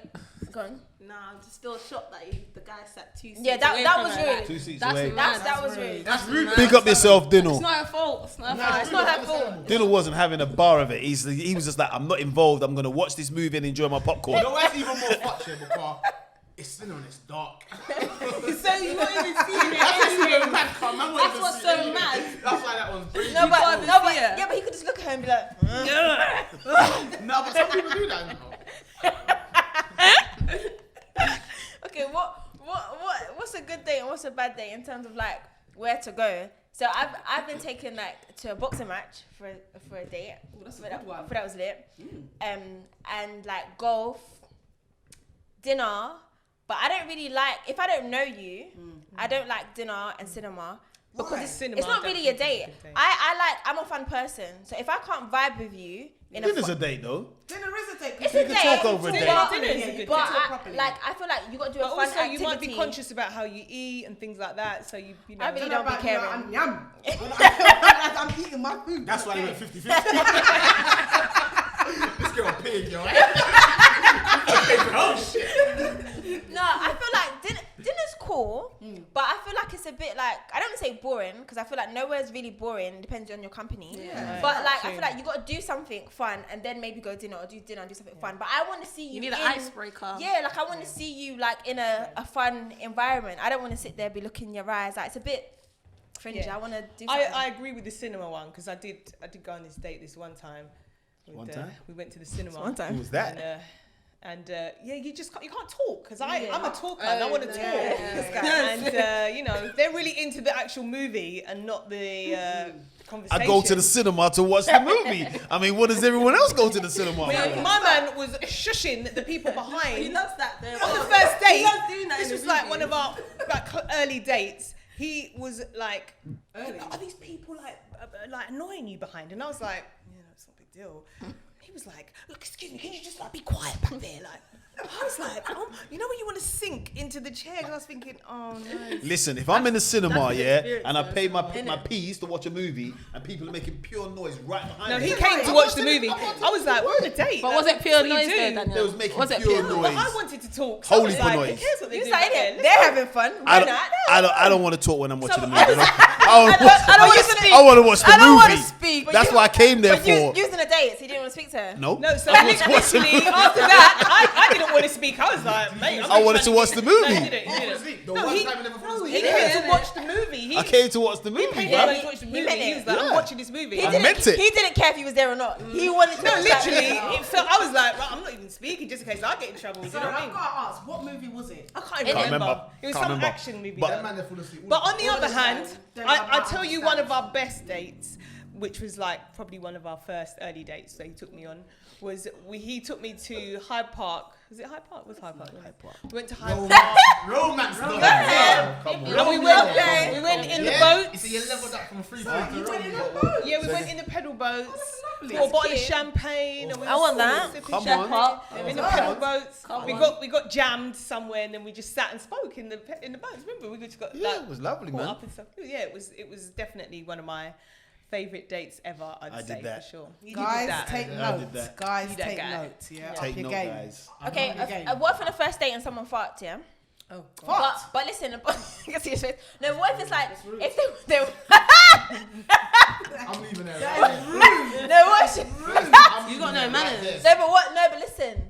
go on. Nah, I'm just still shocked that the guy sat 2 seats Yeah, that away that from was her. rude. Like, 2 seats that's away. mad. That was rude. That's rude. Big up yourself, Dino. It's not her fault. It's not her fault. It's not her fault. Dino wasn't having a bar of it. He was just like, I'm not involved. I'm gonna watch this movie and enjoy my popcorn. You know what's even more fucked here? Because it's thin and it's dark. So you're not even seeing it That's anyway. even mad, fam. Man won't That's even what's see so it anyway. mad. That's why that one's pretty. No, but can't no, but see her. yeah, but he could just look at her and be like, No, but some people do that. You know. okay, what's a good day and what's a bad day in terms of like where to go? So I've been taken like to a boxing match for a date. that's a I good one. thought that was lit. And like golf, dinner. But I don't really like if I don't know you. I don't like dinner and cinema. Because it's Cinema, not really a definitely date. a good date. I'm a fun person. So if I can't vibe with you in Dinner's a date though. Dinner is a date. it's You a can date. talk over a date. But, Dinner is a good but date. I feel like you got to do a But fun also, activity. you might be conscious about how you eat and things like that. So you know. I really don't be caring. I'm yum. When I'm eating my food. That's why they went 50-50. This girl pig, yo. Oh shit. No, I feel like dinner's cool, but I feel like it's a bit like I don't want to say boring because I feel like nowhere's really boring. It depends on your company. Yeah. But like I True. feel like you got to do something fun and then maybe go dinner or do dinner and do something fun. But I want to see you. You need an in- icebreaker. Yeah, like I want to see you like in a fun environment. I don't want to sit there be looking in your eyes. Like it's a bit cringy. Yeah. I want to do something. I agree with the cinema one because I did go on this date this one time. One time? We went to the cinema. One time. Who was that? And yeah, you can't talk because I'm a talker and I Oh, want to talk. And they're really into the actual movie and not the conversation. I go to the cinema to watch the movie. I mean, what does everyone else go to the cinema My for? man was shushing the people behind. He loves that though. On the first date, He loves doing that this in was the like movie. one of our early dates. He was like, Early. "Are these people like annoying you behind?" And I was like, "Yeah, it's not a big deal." he was like, look, excuse me, can you just like be quiet back there? Like, I was like, oh, you know when you want to sink into the chair? And I was thinking, oh no. Listen, if I'm in the cinema, the yeah, experience, and I though, paid my peas to watch a movie, and people are making pure noise right behind No, me. he came to watch the movie. I was like, we're on a date. But Like, was it pure that's what you noise there, do. Daniel? They was making Was it pure pure noise. But I wanted to talk. So I Holy was like, noise. who cares what they You do saying back there? it? They're having fun. I We're don't, not. I don't want to talk when I'm watching the movie. I was- I want to watch the I don't want to movie. speak. but That's you- what I came there But you for. using a date, so you didn't want to speak to her. No, No, so I want to watch the literally movie. after that, I didn't want to speak. I was like, mate, I wanted to watch the movie. No, he didn't. The No, one he- time I never fell He asleep. came to watch the movie. I came to watch the movie, paid bruv. money to watch the He movie. meant He it. was like, I'm Yeah. watching this movie. I meant it. He didn't care if he was there or not. He wanted to. No, watch that literally, movie. it felt, I was like, right, I'm not even speaking just in case I get in trouble. Do you So know what I I've mean? got to ask, what movie was it? I can't Can't even remember. remember. It was Can't some remember. action movie. But- though. That man, they fall asleep. But on the other Understand. hand, Then I I tell you one of understand. our best dates, which was like probably one of our first early dates that he took me on, was he took me to Hyde Park. Was it Hyde Park? Was Hyde Park? Hyde Park. We went to Hyde Park. Romance. Come on. And we went in the boat. You see, you leveled up from free You went in a boat. Yeah, we went in the pedal boats. lovely. Got a bottle of cute. champagne. And we I were want that. sipping Come champagne on. in the Come pedal on. boats. Come We on. got jammed somewhere, and then we just sat and spoke in the boats. Remember, we just got Yeah, like, it was lovely, caught man. up and stuff. Yeah, it was definitely one of my favourite dates ever. I'd I did say that. for sure. You Guys, did that. take I did notes. that. Guys, You that take guy. notes. Yeah, Take up your note, game. guys. Okay, Up your game. what if on a first date and someone farts, yeah? Oh God. But listen, I can see his face. No, what if it's like if they I'm leaving there. no what? If You got no manners. no, but what? No, but listen.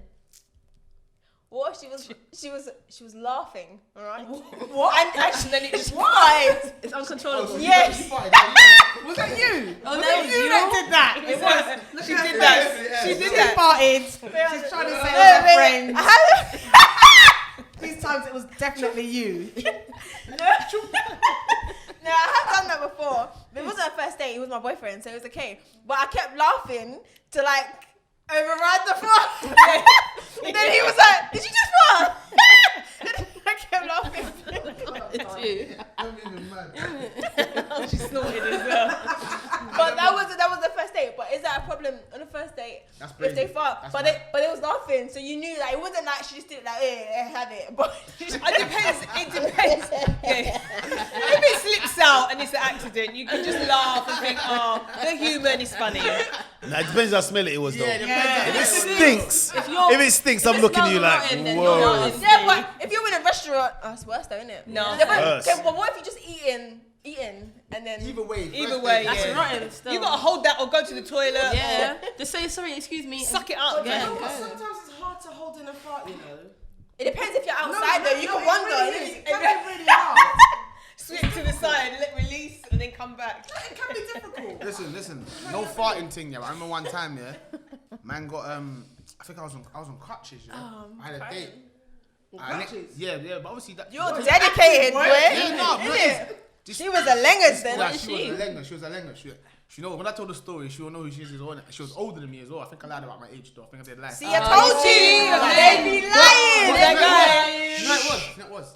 What if she was laughing, all right? What? And then it just why? It's uncontrollable. Yes. Was that you? Oh, Was no, that you that did that? It was. She at did her that. face. She did She that. farted. She's trying to say No, it was her baby, friend. I These times it was definitely you. No, I have done that before. But it wasn't a first date. He was my boyfriend, so it was okay. But I kept laughing to like override the fart. And then he was like, "Did you just fart?" And I kept laughing. It's you. I'm even mad. She snorted as well. But that was the first date. But is that a problem on the first date That's if they crazy. fart? That's But they was laughing, so you knew that it wasn't like she just did it like, have it. But It depends. It depends. Yeah. If it slips out and it's an accident, you can just laugh and think, oh, the human is funny. Nah, it depends how smelly it was, though. Yeah, If it stinks, If you're- if it stinks, I'm looking at you smells like, rotten, then whoa. you're not- yeah, but if you're in a restaurant, oh, it's worse though, isn't it? No. Yeah, but, Worse. okay, but what if you just eating and then Either way. Either first way, date. That's yeah. rotten still. You gotta hold that or go to the toilet. Yeah. Just say sorry, excuse me. Or suck it up. Yeah. man. But sometimes it's hard to hold in a fart, you know. it depends if you're outside though. You can wonder. It really is. It can be really hard. Swing to the side, let release, and then come back. It can be difficult. Listen. No farting thing, yeah. I remember one time, yeah. Man got I think I was on crutches, yeah. I had a date. Crutches? Yeah, but obviously that. You're dedicated, boy. Yeah, no, Innit? This- She was a Lengers then. Yeah, What is she was a Lenga. She know when I told the story, she will know who she is as well. She was older than me as well. I think I lied about my age though. I think I did lie. See, I told you. They be lying. You know what it was?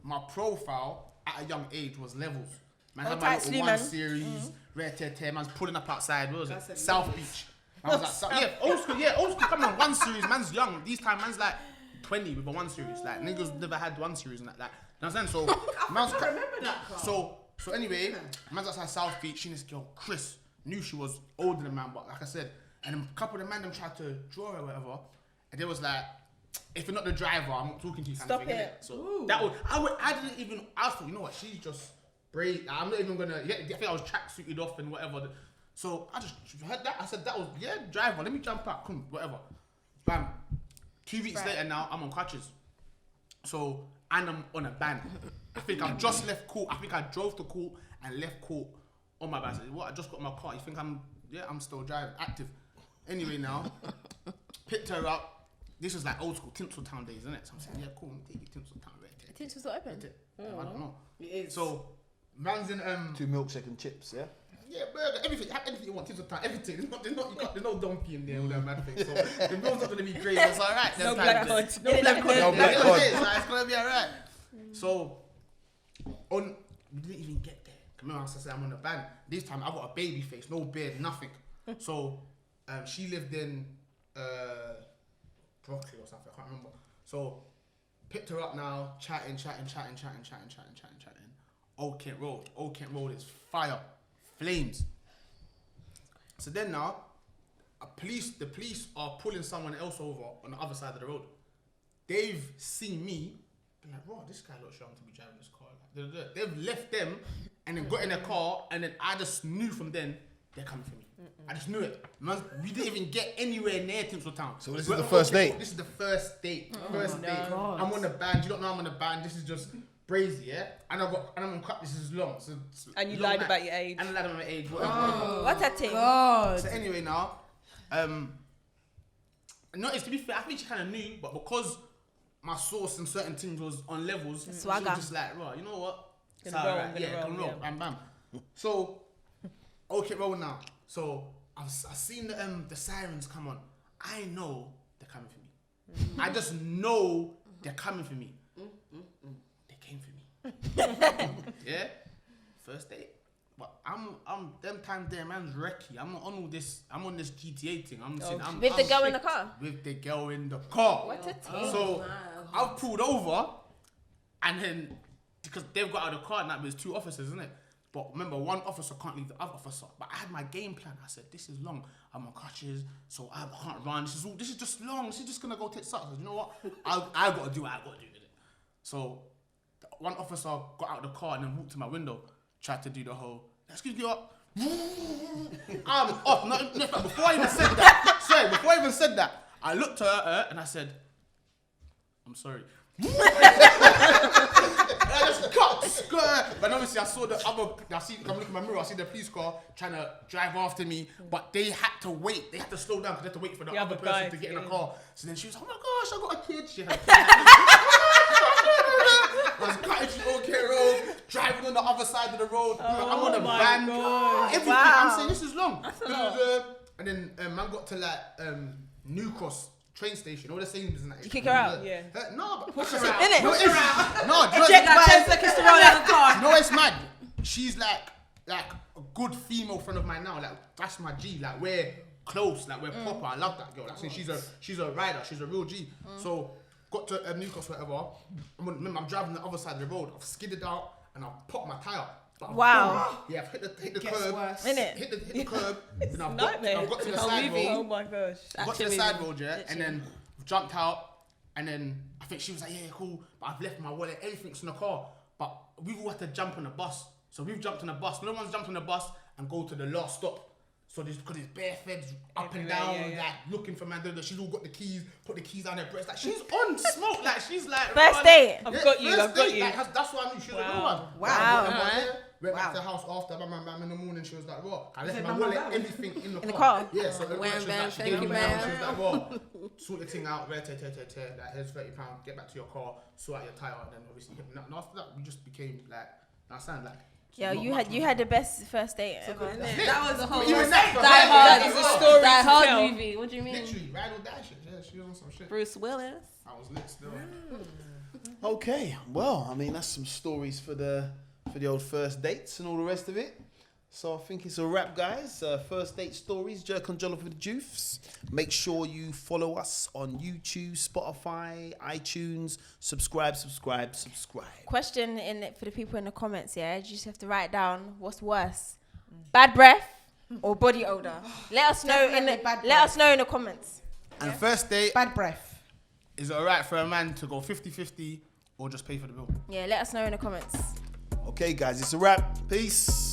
My profile at a young age was levels. Man had my tight little sleeve, one man. series, rare tear, man's pulling up outside. What was it? That's it. South Beach. I was like, old school. Come on, one series. Man's young. These time, man's like 20 with a one series. Like niggas never had one series and that. You know what I'm saying? So, man's I remember that car. So anyway, man's outside South Beach. She and this girl, Chris, knew she was older than man, but like I said, and then a couple of the man them tried to draw her or whatever, and they was like, if you're not the driver, I'm not talking to you. Kind Stop of thing, it. innit? So that was I didn't even ask for. You know what? She's just brave. I'm not even gonna. Yeah, I think I was tracksuited off and whatever. So I just heard that. I said that was driver. Let me jump out. Come whatever. Bam. 2 weeks later now I'm on crutches. So and I'm on a ban. I think I've just left court. I think I drove to court and left court on my ban. I said, what? I just got in my car. You think I'm still driving, active. Anyway now, picked her up. This was like old school Tinseltown days, isn't it? So I'm saying, yeah, cool, I'm taking Tinseltown. Tinsel's still open. I don't know. It is. So man's in 2 milkshake and chips, yeah? yeah, burger, everything, have anything you want, Tinseltown, everything. There's no donkey in there, all that mad thing. So the meal's not gonna be great. It's alright. No black cod. No black cod. No black cod. It's gonna be alright. So we didn't even get there. Remember I said I'm on the ban. This time I got a baby face, no beard, nothing. So She lived in Broccoli or something. I can't remember. So picked her up now, chatting. Old Kent Road is fire, flames. So then now, the police are pulling someone else over on the other side of the road. They've seen me, been like, bro, this guy looks young to be driving this car. They've left them and then got in their car, and then I just knew from then they're coming for me. I just knew it. Man, we didn't even get anywhere near Tinsel. So this is the first date? This is the first date. God. I'm on the band. You don't know I'm on the band. This is just crazy, yeah? And I'm on cut. This is long. So And you long lied night. about your age. And I lied about my age, whatever. What a thing. God. So anyway now, no, it's to be fair, I think she kind of knew, but because my source and certain things was on levels, she Swagger. was just like, right, you know what? It's Gonna roll, alright, gonna yeah, roll, can roll, yeah. bam. So, okay, roll now. So I've seen the sirens come on. I know they're coming for me. I just know they're coming for me. They came for me. Yeah, first date. But I'm them times there, man's wrecky. I'm not on all this. I'm on this GTA thing. I'm With the girl in the car? With the girl in the car. What a thing. So I've pulled over, and then because they've got out of the car and that, there's 2 officers, isn't it? But remember, one officer can't leave the other officer. But I had my game plan. I said, this is long. I'm on crutches, so I can't run. This is just long. This is just gonna go take sucks. You know what? I gotta do what I gotta do with it. So one officer got out of the car and then walked to my window, tried to do the whole, excuse me, what? I'm off. No, before I even said that, I looked at her and I said, I'm sorry. I just cut, skirt. But obviously I saw the other, I'm looking in my mirror, I see the police car trying to drive after me, but they had to wait. They had to slow down because they had to wait for the other person to get in the car. So then she was like, oh my gosh, I got a kid. She had a kid. I was cutting through OK Road, driving on the other side of the road. I'm on a van. Everything. Wow. I'm saying this is long. That's a lot. And then man got to like New Cross train station. All the same is that. You kick her out? Yeah. No, but Push her out. Innit? No, it's, no, do you know Check what's that 10 mad? seconds to roll out the car. You know what's mad? She's like a good female friend of mine now. Like that's my G. Like we're close. Like we're proper. I love that girl. Like she's a rider. She's a real G. So got to Newcastle, whatever. I'm driving the other side of the road. I've skidded out and I've popped my tire. Wow. Yeah, I've hit the Gets curb. worse. Innit? Hit the curb. Then I've Nightmare. got to the Whole side movie. Oh road. my gosh. Got to the side road, yeah, and then jumped out, and then I think she was like, yeah, cool, but I've left my wallet, everything's in the car, but we've all had to jump on the bus. So we've jumped on the bus. No one's jumped on the bus and go to the last stop. So because it's bare feds up and down, like looking for man. She's all got the keys, put the keys on her breast. Like she's on smoke. Like she's like First date. I've got you. Like, that's why I knew she was a real one. Wow. Went back to the house after, bam, in the morning. She was like, "What? I left said, my bam, wallet, bam, bam. everything in the the car." car? Yeah, so Wham, she was bam, like, she thank gave you, me ma'am. She was like, "What? Sort the thing out, like, here's £30, get back to your car, sort out your tyre," and then obviously, and after that, we just became like, I sound like. Yeah, you had the best first date ever. That was a whole Even that, bro. Die Hard. That is a story Die to Hard tell. movie. What do you mean? Literally, ride or die shit. Yeah, she was on some shit. Bruce Willis. I was lit still. Okay, well, I mean that's some stories for the old first dates and all the rest of it. So I think it's a wrap, guys. First date stories, Jerk and Jollof with the Joofs. Make sure you follow us on YouTube, Spotify, iTunes. Subscribe. Question for the people in the comments, yeah? You just have to write down what's worse. Bad breath or body odor. Let us know in the comments. And first date, Bad breath. is it alright for a man to go 50-50 or just pay for the bill? Yeah, let us know in the comments. Okay, guys, it's a wrap. Peace.